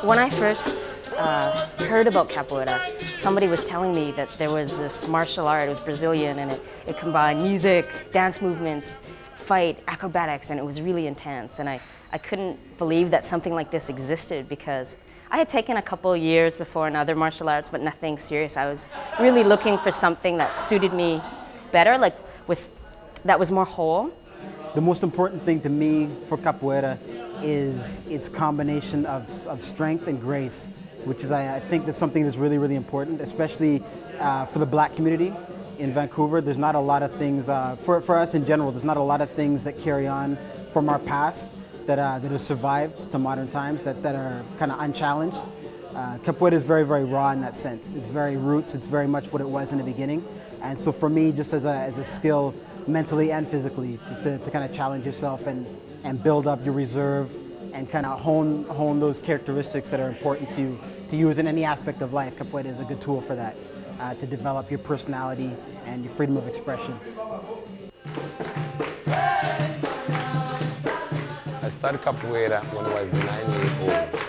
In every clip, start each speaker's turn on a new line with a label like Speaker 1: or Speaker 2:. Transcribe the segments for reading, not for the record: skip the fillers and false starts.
Speaker 1: When I first heard about capoeira, somebody was telling me that there was this martial art, it was Brazilian, and it combined music, dance movements, fight, acrobatics, and it was really intense. And I couldn't believe that something like this existed because I had taken a couple of years before in other martial arts, but nothing serious. I was really looking for something that suited me better, like that was more whole.
Speaker 2: The most important thing to me for capoeira is its combination of strength and grace, which is, I think that's something that's really, really important, especially for the black community in Vancouver. There's not a lot of things, for us in general, there's not a lot of things that carry on from our past that have survived to modern times that are kind of unchallenged. Capoeira is very, very raw in that sense. It's very roots, it's very much what it was in the beginning. And so for me, just as a skill, mentally and physically, just to kind of challenge yourself and build up your reserve and kind of hone those characteristics that are important to use in any aspect of life. Capoeira is a good tool for that, to develop your personality and your freedom of expression.
Speaker 3: I started capoeira when I was 9 years old.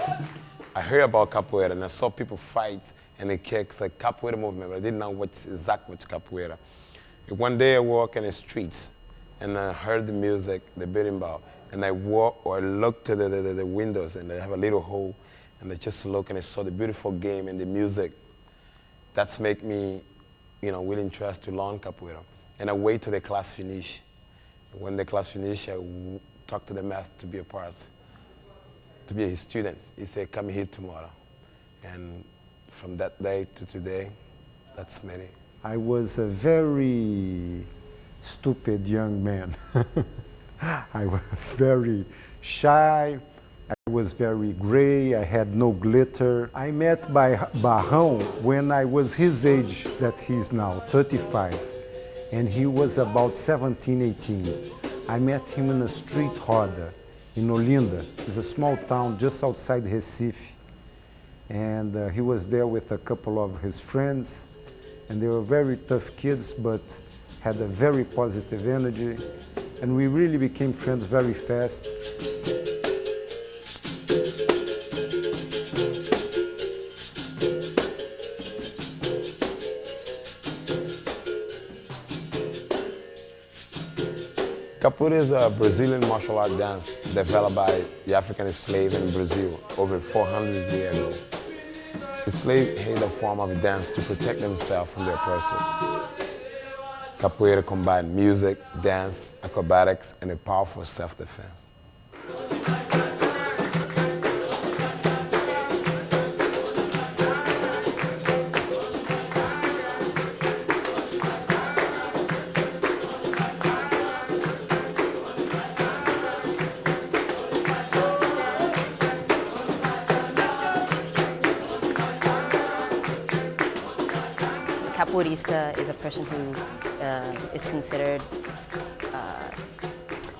Speaker 3: I heard about capoeira and I saw people fight and they kicked the capoeira movement, but I didn't know exactly what's capoeira. One day I walked in the streets and I heard the music, the berimbau, and I walked or looked to the windows and they have a little hole and I just looked and I saw the beautiful game and the music. That's make me, really interested to learn capoeira. And I wait till the class finish. When the class finish, I talk to the master to be a part, to be his student. He said, come here tomorrow. And from that day to today, that's many.
Speaker 4: I was a very stupid young man. I was very shy, I was very gray, I had no glitter. I met Barrão when I was his age that he's now, 35, and he was about 17, 18. I met him in a street roda in Olinda. It's a small town just outside Recife. And he was there with a couple of his friends. And they were very tough kids, but had a very positive energy. And we really became friends very fast.
Speaker 3: Capoeira is a Brazilian martial art dance developed by the African slave in Brazil over 400 years ago. The slave had a form of dance to protect themselves from their oppressors. Capoeira combined music, dance, acrobatics, and a powerful self-defense.
Speaker 1: Capoeirista is a person who is considered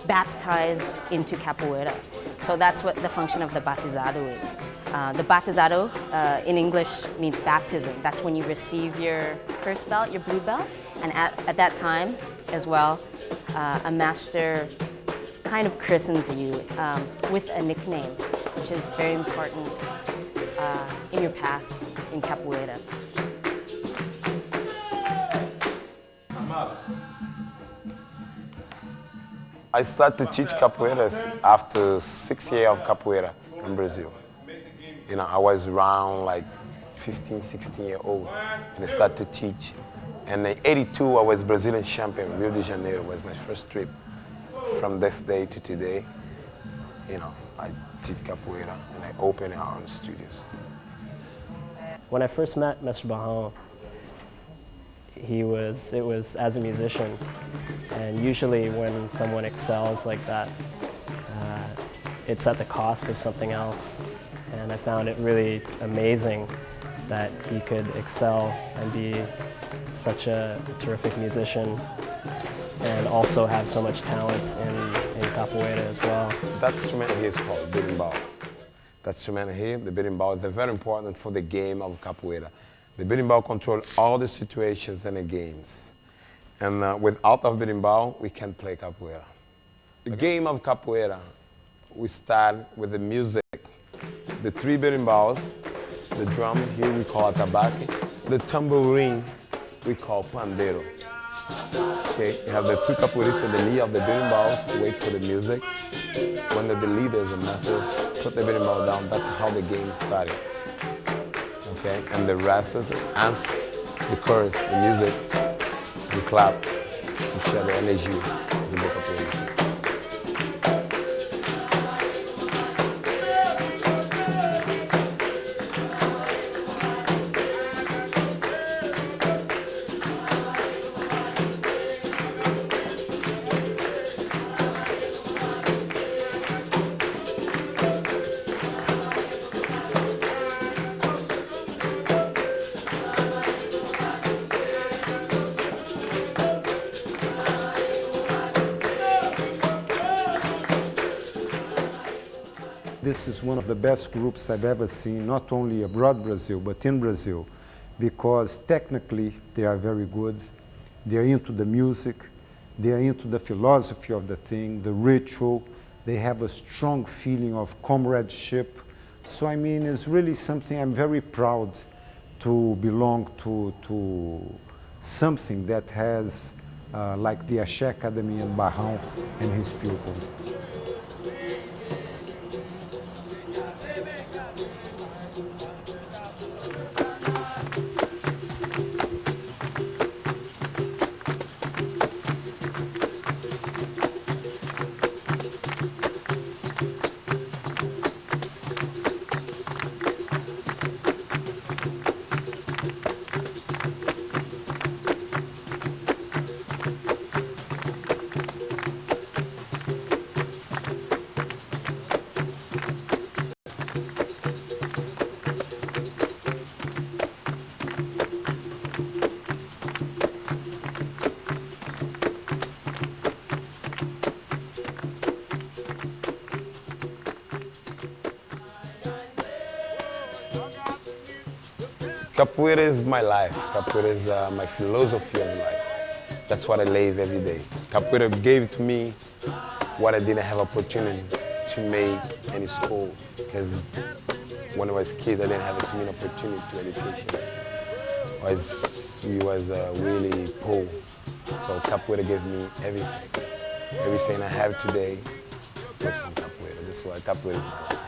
Speaker 1: baptized into capoeira. So that's what the function of the batizado is. The batizado in English means baptism. That's when you receive your first belt, your blue belt. And at that time as well, a master kind of christens you with a nickname, which is very important in your path in capoeira.
Speaker 3: I started to teach capoeira after 6 years of capoeira in Brazil. I was around like 15, 16 years old and I started to teach. And in '82, I was Brazilian champion. Rio de Janeiro was my first trip. From this day to today, I teach capoeira and I open our own studios.
Speaker 5: When I first met Mr. Barrão, it was as a musician, and usually when someone excels like that, it's at the cost of something else. And I found it really amazing that he could excel and be such a terrific musician and also have so much talent in capoeira as well.
Speaker 3: That instrument here is called berimbau. That instrument here, the berimbau, is very important for the game of capoeira. The berimbau controls all the situations in the games. And without the berimbau, we can't play capoeira. The game of capoeira, we start with the music. the three berimbauls, the drum here we call atabaque, the tambourine we call pandero. Okay, you have the two capoeiristas in the knee of the berimbauls, wait for the music. When the leaders and masters put the berimbau down, that's how the game started. Okay, and the rest is as the chorus, the music, we clap to share the energy of the capoeiristas.
Speaker 4: This is one of the best groups I've ever seen, not only abroad Brazil, but in Brazil, because technically they are very good. They are into the music, they are into the philosophy of the thing, the ritual. They have a strong feeling of comradeship. So I mean, it's really something I'm very proud to belong to something that has, like the Axé Academy in Barrão and his pupils.
Speaker 3: Capoeira is my life. Capoeira is my philosophy of life. That's what I live every day. Capoeira gave to me what I didn't have opportunity to make in school, because when I was a kid, I didn't have too many opportunity to education. We was really poor. So Capoeira gave me everything. Everything I have today was from Capoeira. That's why Capoeira is my life.